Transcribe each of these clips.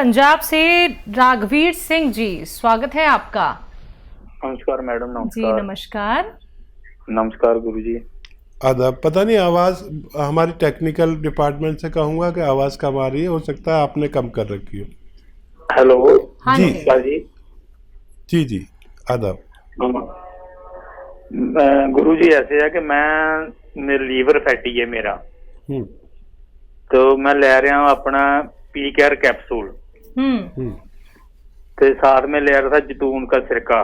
पंजाब से राघवीर सिंह जी, स्वागत है आपका। नमस्कार मैडम। जी नमस्कार। नमस्कार। नमस्कार गुरुजी। आदाब। पता नहीं आवाज़ हमारी टेक्निकल डिपार्टमेंट से कहूँगा कि आवाज़ कम आ रही है, हो सकता है आपने कम कर रखी हो। हेलो। हाँ जी। नमस्कार जी। जी जी आदाब। गुरुजी ऐसे है कि मेरा लीवर फैटी है मेरा, तो मैं ले रहा हूँ अपना पी केयर कैप्सूल, ते साथ में ले रहा था जैतून का सिरका,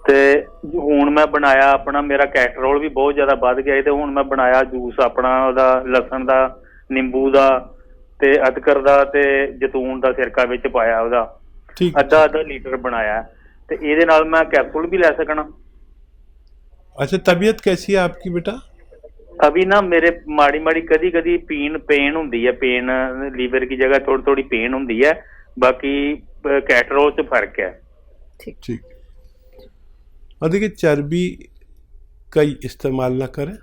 ते हुण मैं बनाया अपना, मेरा कैस्ट्रोल भी बहुत ज्यादा बढ़ गया ते हुण मैं बनाया जूस अपना ओदा लसन दा, नींबू दा ते अदरक दा ते जैतून दा सिरका विच पाया, ओदा अद्धा लीटर बनाया ते इहदे नाल मैं कैप्सूल भी ले सकना। अच्छा, तबीयत कैसी है आपकी बेटा? अभी ना मेरे माड़ी माड़ी कदी कदी पेन हुंदी है, पेन लीवर की जगह थोड़ी थोड़ी पेन हुंदी है, बाकी कैस्ट्रोल च फर्क है। ठीक। और देखिए, चर्बी का इस्तेमाल ना करें,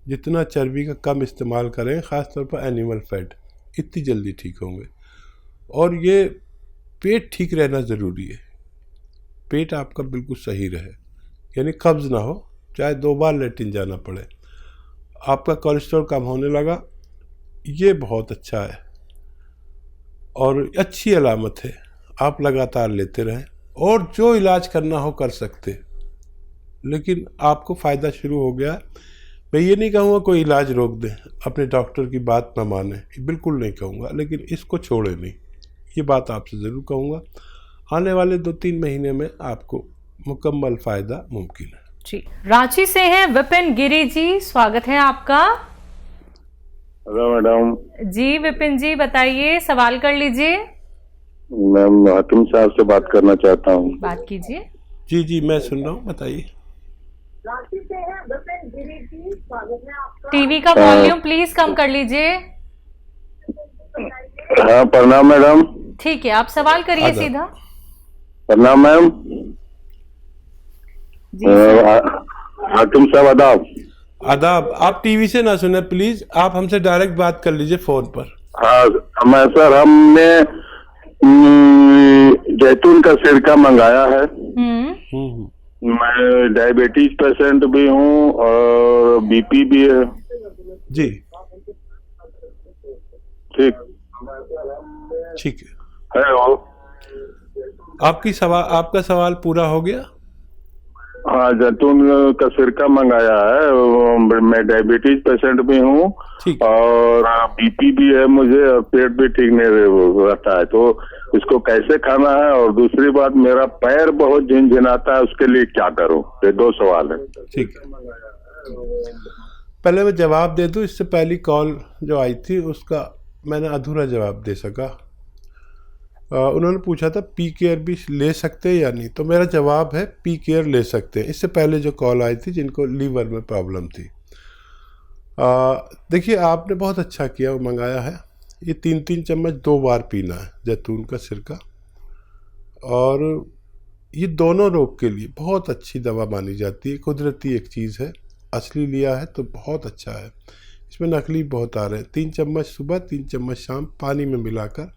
जितना चर्बी का कम इस्तेमाल करें, ख़ासतौर पर एनिमल फैट, इतनी जल्दी ठीक होंगे। और ये पेट ठीक रहना ज़रूरी है, पेट आपका बिल्कुल सही रहे, यानी कब्ज़ ना हो, चाहे 2 बार लेटिन जाना पड़े। आपका कोलेस्ट्रॉल कम होने लगा, ये बहुत अच्छा है और अच्छी अलामत है। आप लगातार लेते रहें और जो इलाज करना हो कर सकते, लेकिन आपको फ़ायदा शुरू हो गया। मैं ये नहीं कहूँगा कोई इलाज रोक दें, अपने डॉक्टर की बात ना माने, बिल्कुल नहीं कहूँगा, लेकिन इसको छोड़े नहीं, ये बात आपसे ज़रूर कहूँगा। आने वाले 2-3 महीने में आपको मुकम्मल फ़ायदा मुमकिन है। जी। रांची से हैं विपिन गिरी जी, स्वागत है आपका। Hello madam. जी विपिन जी बताइए, सवाल कर लीजिए। मैं हातिम साहब से बात करना चाहता हूँ। बात कीजिए। जी जी मैं सुन रहा हूँ, बताइए। रांची से है विपिन गिरी जी, स्वागत है आपका। टीवी का वॉल्यूम प्लीज कम कर लीजिए। हाँ, प्रणाम मैडम। ठीक है, आप सवाल करिए सीधा। प्रणाम मैम। जी सर। हातिम साहब आदाब। आदाब। आप टीवी से ना सुने प्लीज, आप हमसे डायरेक्ट बात कर लीजिए फोन पर। हाँ मैं सर, हमने जैतून का सिरका मंगाया है। मैं डायबिटीज पेशेंट भी हूँ और बीपी भी है। जी ठीक है। हेलो, आपका सवाल पूरा हो गया? हाँ, जैतून का सिरका मंगाया है। मैं डायबिटीज पेशेंट भी हूँ और बीपी भी है मुझे, और पेट भी ठीक नहीं रहता है, तो इसको कैसे खाना है? और दूसरी बात, मेरा पैर बहुत झिनझिनाता है, उसके लिए क्या करूँ? ये 2 सवाल है। ठीक है, पहले मैं जवाब दे दूँ। इससे पहली कॉल जो आई थी उसका मैंने अधूरा जवाब दे सका। उन्होंने पूछा था पी केयर भी ले सकते हैं या नहीं, तो मेरा जवाब है पी केयर ले सकते हैं। इससे पहले जो कॉल आई थी जिनको लीवर में प्रॉब्लम थी, देखिए आपने बहुत अच्छा किया, वो मंगाया है। ये 3-3 चम्मच 2 बार पीना है जैतून का सिरका, और ये दोनों रोग के लिए बहुत अच्छी दवा मानी जाती है। कुदरती एक चीज़ है, असली लिया है तो बहुत अच्छा है। इसमें नकली बहुत आ रहे हैं। 3 चम्मच सुबह, 3 चम्मच शाम, पानी में मिलाकर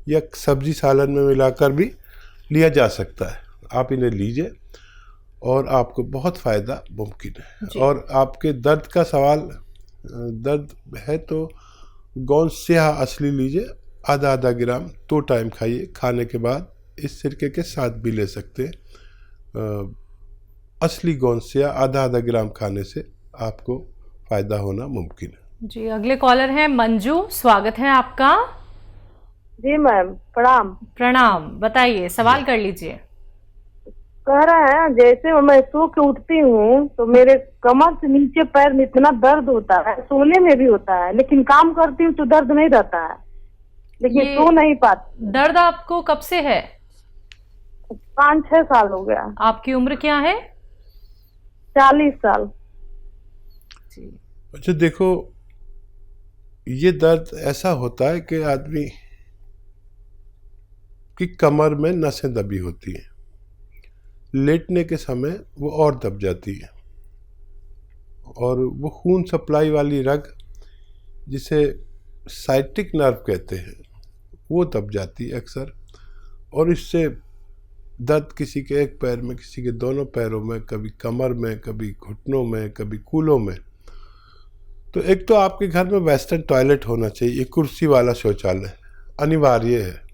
या सब्जी सालन में मिलाकर भी लिया जा सकता है। आप इन्हें लीजिए और आपको बहुत फ़ायदा मुमकिन है। और आपके दर्द का सवाल, दर्द है तो गोंद स्याह असली लीजिए, आधा ग्राम 2 टाइम खाइए। खाने के बाद इस सिरके के साथ भी ले सकते हैं। असली गोंद स्याह आधा ग्राम खाने से आपको फ़ायदा होना मुमकिन है। जी अगले कॉलर हैं मंजू, स्वागत है आपका। जी मैम, प्रणाम। प्रणाम, बताइए, सवाल कर लीजिए। कह रहे हैं जैसे मैं सो के उठती हूँ तो मेरे कमर से नीचे पैर में इतना दर्द होता है, सोने में भी होता है, लेकिन काम करती हूँ तो दर्द नहीं रहता है, लेकिन सो नहीं पाती। दर्द आपको कब से है? 5-6 साल हो गया। आपकी उम्र क्या है? 40 साल। अच्छा देखो, ये दर्द ऐसा होता है कि आदमी की कमर में नसें दबी होती हैं, लेटने के समय वो और दब जाती है, और वो खून सप्लाई वाली रग जिसे साइटिक नर्व कहते हैं, वो दब जाती है अक्सर, और इससे दर्द किसी के एक पैर में, किसी के दोनों पैरों में, कभी कमर में, कभी घुटनों में, कभी कूल्हों में। तो एक तो आपके घर में वेस्टर्न टॉयलेट होना चाहिए, कुर्सी वाला शौचालय अनिवार्य है,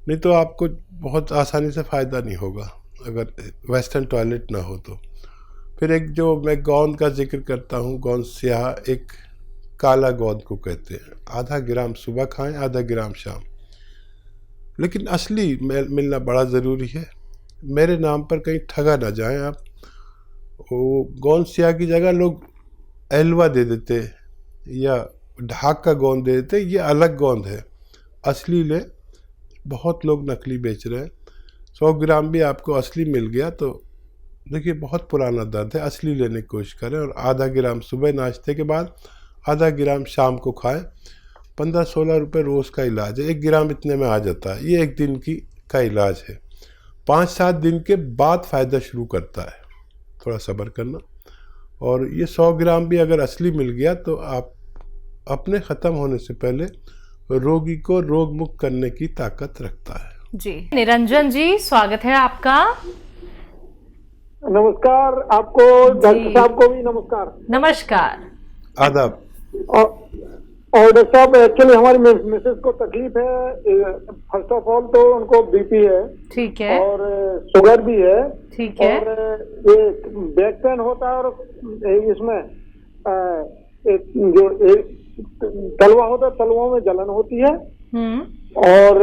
नहीं तो आपको बहुत आसानी से फ़ायदा नहीं होगा अगर वेस्टर्न टॉयलेट ना हो तो। फिर एक जो मैं गोंद का जिक्र करता हूँ, गोंद स्याह, एक काला गोंद को कहते हैं, आधा ग्राम सुबह खाएं, आधा ग्राम शाम। लेकिन असली मिलना बड़ा ज़रूरी है। मेरे नाम पर कहीं ठगा ना जाएं आप। वो गोंद स्याह की जगह लोग एलवा दे देते या ढाक का गोंद दे देते, ये अलग गोंद है, असली ले। बहुत लोग नकली बेच रहे हैं। 100 ग्राम भी आपको असली मिल गया तो देखिए बहुत पुराना दर्द है, असली लेने की कोशिश करें। और आधा ग्राम सुबह नाश्ते के बाद, आधा ग्राम शाम को खाएं। 15-16 रुपये रोज़ का इलाज है, 1 ग्राम इतने में आ जाता है। ये 1 दिन का इलाज है। 5-7 दिन के बाद फ़ायदा शुरू करता है, थोड़ा सब्र करना। और ये 100 ग्राम भी अगर असली मिल गया तो आप अपने ख़त्म होने से पहले रोगी को रोग मुक्त करने की ताकत रखता है। जी निरंजन जी, स्वागत है आपका। नमस्कार आपको, डॉक्टर साहब को भी नमस्कार। नमस्कार। आदाब। और डॉक्टर साहब, एक्चुअली हमारी मिसेस को तकलीफ है। फर्स्ट ऑफ ऑल तो उनको बीपी है, ठीक है, और शुगर भी है, ठीक है, और ये बैक पेन होता है, और इसमें जो तलवा होता है, तलवों में जलन होती है, और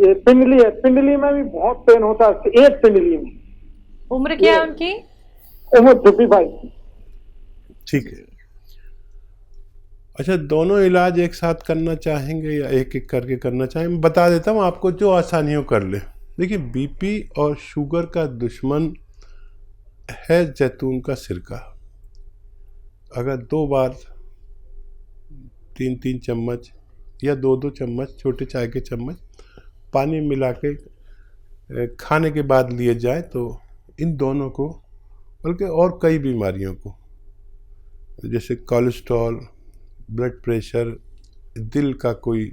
ये पिंडली है, पिंडली में भी बहुत पेन होता है, एक पिंडली में। उम्र क्या है उनकी? उम्र 55। ठीक है। अच्छा, दोनों इलाज एक साथ करना चाहेंगे या एक एक करके करना चाहेंगे? मैं बता देता हूँ आपको, जो आसानी हो कर ले। देखिए, बीपी और शुगर का दुश्मन है जैतून का सिरका। अगर 2 बार 3-3 चम्मच या 2-2 चम्मच, छोटे चाय के चम्मच पानी मिला के खाने के बाद लिए जाए तो इन दोनों को, बल्कि और कई बीमारियों को, जैसे कोलेस्ट्रॉल, ब्लड प्रेशर, दिल का कोई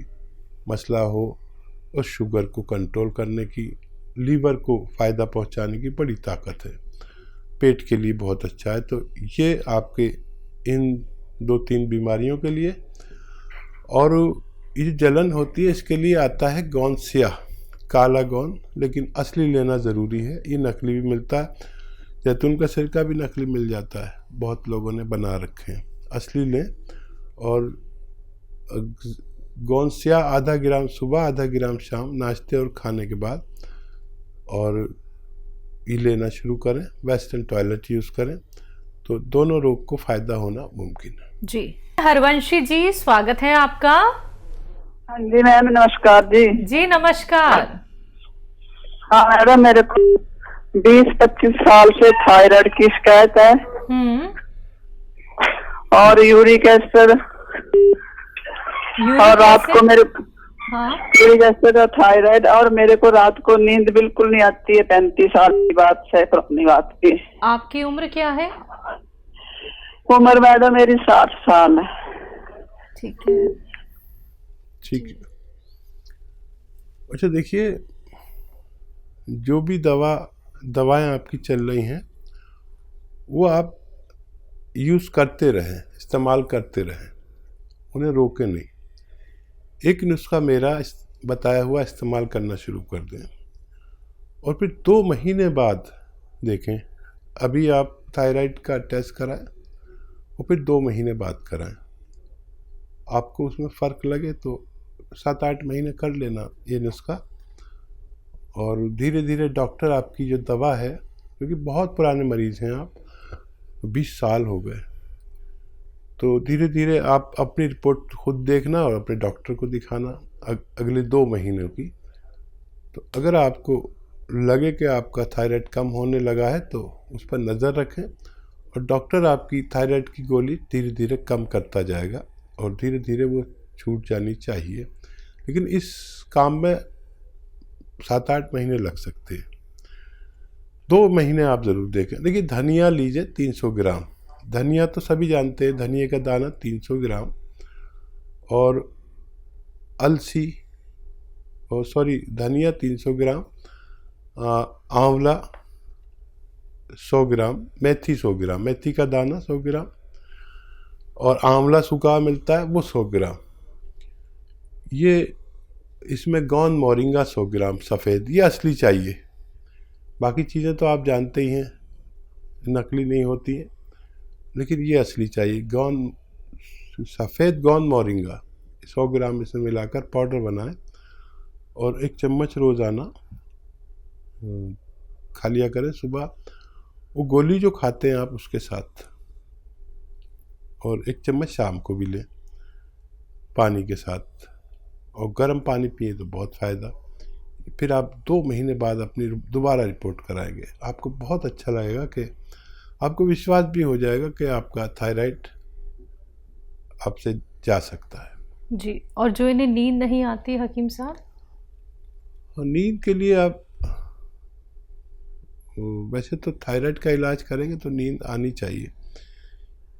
मसला हो, और शुगर को कंट्रोल करने की, लीवर को फ़ायदा पहुंचाने की बड़ी ताकत है। पेट के लिए बहुत अच्छा है। तो ये आपके इन 2-3 बीमारियों के लिए। और ये जलन होती है, इसके लिए आता है गोंद स्याह, काला गोंद, लेकिन असली लेना ज़रूरी है। ये नकली भी मिलता है, जैतून का सिरका भी नकली मिल जाता है, बहुत लोगों ने बना रखे हैं। असली लें। और गोंद स्याह आधा ग्राम सुबह, आधा ग्राम शाम, नाश्ते और खाने के बाद, और ये लेना शुरू करें। वेस्टर्न टॉयलेट यूज़ करें तो दोनों रोग को फ़ायदा होना मुमकिन है। जी हरवंशी जी, स्वागत है आपका। हाँ जी मैम, नमस्कार जी। जी नमस्कार। हाँ मैडम, मेरे को 20-25 साल से थायराइड की शिकायत है, और यूरिक एसिड, और रात को मेरे यूरिक एसिड और थायराइड, और मेरे को रात को नींद बिल्कुल नहीं आती है। 35 साल की बात है, पुरानी बात की। आपकी उम्र क्या है? उम्र मैडम मेरी 60 साल है। ठीक है, ठीक है। अच्छा देखिए, जो भी दवाएं आपकी चल रही हैं वो आप यूज़ करते रहें, इस्तेमाल करते रहें, उन्हें रोकें नहीं। एक नुस्खा मेरा बताया हुआ इस्तेमाल करना शुरू कर दें, और फिर 2 महीने बाद देखें। अभी आप थायराइड का टेस्ट कराएं और फिर 2 महीने बाद कराएं। आपको उसमें फ़र्क लगे तो 7-8 महीने कर लेना ये नुस्खा, और धीरे धीरे डॉक्टर आपकी जो दवा है, क्योंकि बहुत पुराने मरीज़ हैं आप, 20 साल हो गए, तो धीरे धीरे आप अपनी रिपोर्ट खुद देखना और अपने डॉक्टर को दिखाना अगले 2 महीनों की। तो अगर आपको लगे कि आपका थायराइड कम होने लगा है तो उस पर नज़र रखें, और डॉक्टर आपकी थायराइड की गोली धीरे धीरे कम करता जाएगा, और धीरे धीरे वो छूट जानी चाहिए। लेकिन इस काम में 7-8 महीने लग सकते हैं। 2 महीने आप ज़रूर देखें। देखिए, धनिया लीजिए 300 ग्राम। धनिया तो सभी जानते हैं, धनिया का दाना 300 ग्राम, और अलसी धनिया 300 ग्राम, आंवला 100 ग्राम, मेथी 100 ग्राम, मेथी का दाना 100 ग्राम, और आंवला सूखा मिलता है वो 100 ग्राम। ये इसमें गौन मोरिंगा 100 ग्राम सफ़ेद, ये असली चाहिए। बाकी चीज़ें तो आप जानते ही हैं नकली नहीं होती हैं, लेकिन ये असली चाहिए। सफ़ेद गौन मोरिंगा 100 ग्राम इसमें मिलाकर पाउडर बनाएं और 1 चम्मच रोज़ाना खा लिया करें सुबह। वो गोली जो खाते हैं आप उसके साथ, और 1 चम्मच शाम को भी लें पानी के साथ, और गर्म पानी पिए तो बहुत फ़ायदा। फिर आप 2 महीने बाद अपनी दोबारा रिपोर्ट कराएंगे, आपको बहुत अच्छा लगेगा कि आपको विश्वास भी हो जाएगा कि आपका थायराइड आपसे जा सकता है। जी, और जो इन्हें नींद नहीं आती हकीम साहब? नींद के लिए आप वैसे तो थायराइड का इलाज करेंगे तो नींद आनी चाहिए,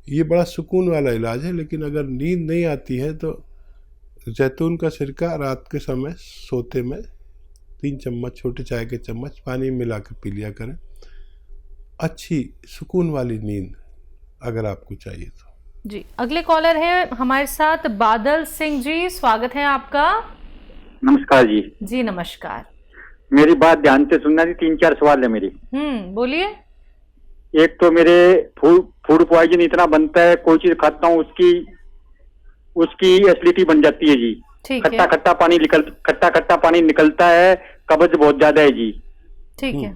ये बड़ा सुकून वाला इलाज है। लेकिन अगर नींद नहीं आती है तो जैतून का सिरका रात के समय सोते में 3 चम्मच छोटे चाय के चम्मच पानी में मिला कर पी लिया करें। अच्छी सुकून वाली नींद अगर आपको चाहिए तो। जी, अगले कॉलर है हमारे साथ बादल सिंह जी, स्वागत है आपका। नमस्कार जी। जी नमस्कार। मेरी बात ध्यान से सुनना जी, 3-4 सवाल है मेरी। बोलिए। एक तो मेरे फूड पॉइजन इतना बनता है, कोई चीज खाता हूँ उसकी एसिडिटी बन जाती है जी। खट्टा खट्टा पानी निकलता है, कब्ज बहुत ज्यादा है जी। ठीक है।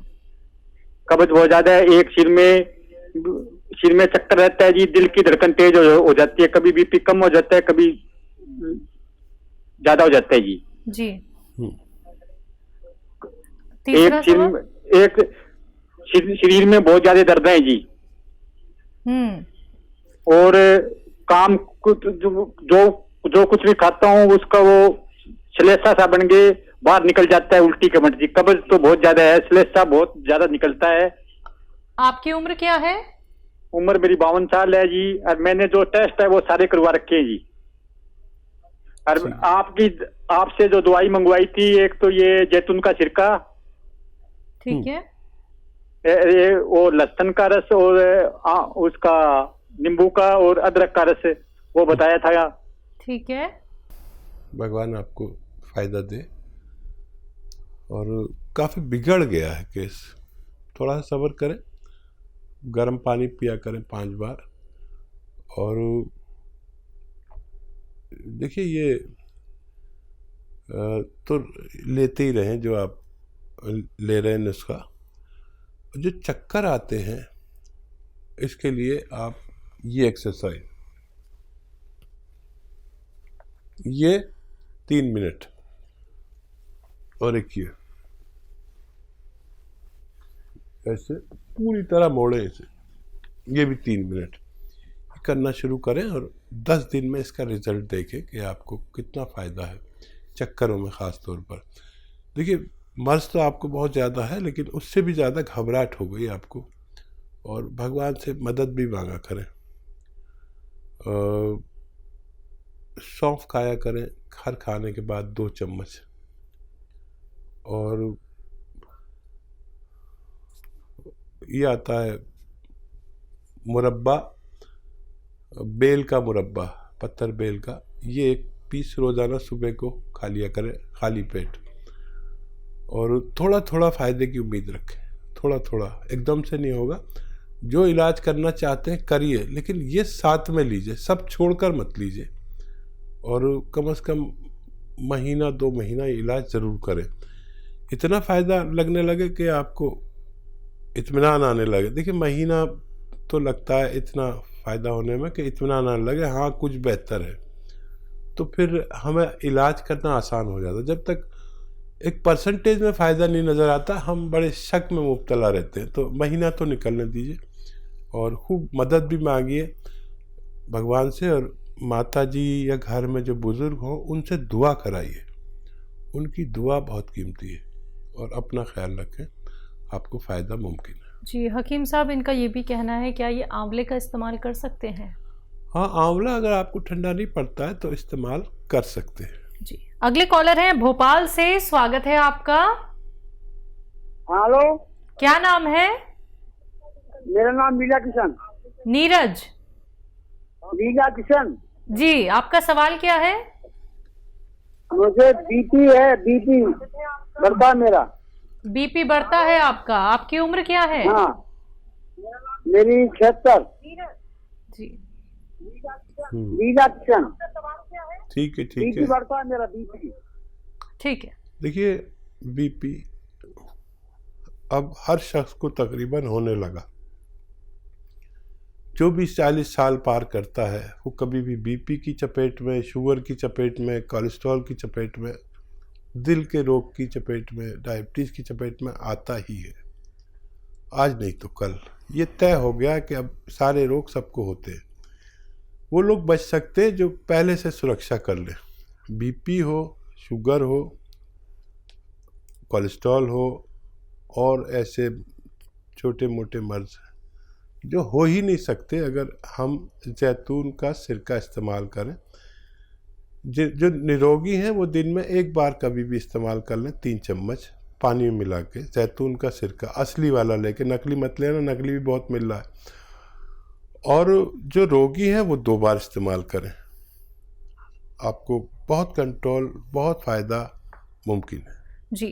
कब्ज बहुत ज्यादा है, एक सिर में चक्कर रहता है जी, दिल की धड़कन तेज हो जाती है, कभी बीपी कम हो जाता है, कभी ज्यादा हो जाता है जी। जी। एक शरीर में बहुत ज्यादा दर्द है जी। और काम जो कुछ भी खाता हूँ उसका वो श्लेषा सा बन के बाहर निकल जाता है, उल्टी कमट जी। कब्ज तो बहुत ज्यादा है, श्लेषा बहुत ज्यादा निकलता है। आपकी उम्र क्या है? उम्र मेरी 52 साल है जी, और मैंने जो टेस्ट है वो सारे करवा रखे हैं जी। और आपसे जो दवाई मंगवाई थी, एक तो ये जैतून का सिरका, ठीक है, ये वो लहसुन का रस, और उसका नींबू का और अदरक का रस वो बताया था। ठीक है। भगवान आपको फायदा दे। और काफ़ी बिगड़ गया है केस, थोड़ा सा सब्र करें, गर्म पानी पिया करें 5 बार। और देखिए ये तो लेते ही रहें जो आप ले रहे हैं नुस्खा। जो चक्कर आते हैं इसके लिए आप ये एक्सरसाइज, ये 3 मिनट, और एक ये ऐसे पूरी तरह मोड़े इसे, ये भी 3 मिनट करना शुरू करें। और 10 दिन में इसका रिजल्ट देखें कि आपको कितना फ़ायदा है चक्करों में ख़ास तौर पर। देखिए मर्ज तो आपको बहुत ज़्यादा है, लेकिन उससे भी ज़्यादा घबराहट हो गई आपको, और भगवान से मदद भी मांगा करें। सौंफ खाया करें हर खाने के बाद 2 चम्मच। और ये आता है मुरब्बा, बेल का मुरब्बा, पत्थर बेल का, ये 1 पीस रोज़ाना सुबह को खा लिया करें खाली पेट। और थोड़ा थोड़ा फ़ायदे की उम्मीद रखें, थोड़ा थोड़ा, एकदम से नहीं होगा। जो इलाज करना चाहते हैं करिए, लेकिन ये साथ में लीजिए, सब छोड़कर मत लीजिए। और कम से कम महीना 2 महीना इलाज ज़रूर करें। इतना फ़ायदा लगने लगे कि आपको इत्मीनान आने लगे। देखिए महीना तो लगता है इतना फ़ायदा होने में कि इत्मीनान आने लगे, हाँ कुछ बेहतर है, तो फिर हमें इलाज करना आसान हो जाता है। जब तक एक परसेंटेज में फ़ायदा नहीं नज़र आता, हम बड़े शक में मुब्तला रहते हैं। तो महीना तो निकलने दीजिए, और खूब मदद भी मांगिए भगवान से। और माता जी या घर में जो बुज़ुर्ग हों उनसे दुआ कराइए, उनकी दुआ बहुत कीमती है। और अपना ख्याल रखें, आपको फ़ायदा मुमकिन है। जी हकीम साहब, इनका ये भी कहना है क्या ये आंवले का इस्तेमाल कर सकते हैं? हाँ, आंवला अगर आपको ठंडा नहीं पड़ता है तो इस्तेमाल कर सकते हैं। जी। अगले कॉलर हैं भोपाल से, स्वागत है आपका। हेलो, क्या नाम है? मेरा नाम मीरा किशन। नीरज। मीरा किशन जी, आपका सवाल क्या है? मुझे बीपी है, बीपी बढ़ता मेरा। बीपी बढ़ता है आपका। आपकी उम्र क्या है? हाँ, मेरी 76। जी, मीरा किशन। ठीक है, ठीक बीपी है। बढ़ता है मेरा, बीपी। ठीक है। देखिए, बीपी अब हर शख्स को तकरीबन होने लगा। जो भी 40 साल पार करता है वो कभी भी बीपी की चपेट में, शुगर की चपेट में, कोलेस्ट्रॉल की चपेट में, दिल के रोग की चपेट में, डायबिटीज़ की चपेट में आता ही है। आज नहीं तो कल ये तय हो गया कि अब सारे रोग सबको होते हैं। वो लोग बच सकते हैं जो पहले से सुरक्षा कर ले। बीपी हो, शुगर हो, कोलेस्ट्रॉल हो और ऐसे छोटे मोटे मर्ज जो हो ही नहीं सकते अगर हम जैतून का सिरका इस्तेमाल करें। जो निरोगी हैं वो दिन में एक बार कभी भी इस्तेमाल कर लें, 3 चम्मच पानी में मिला के जैतून का सिरका असली वाला लेके, नकली मत लेना, नकली भी बहुत मिल रहा है। और जो रोगी हैं वो 2 बार इस्तेमाल करें। आपको बहुत कंट्रोल, बहुत फ़ायदा मुमकिन है।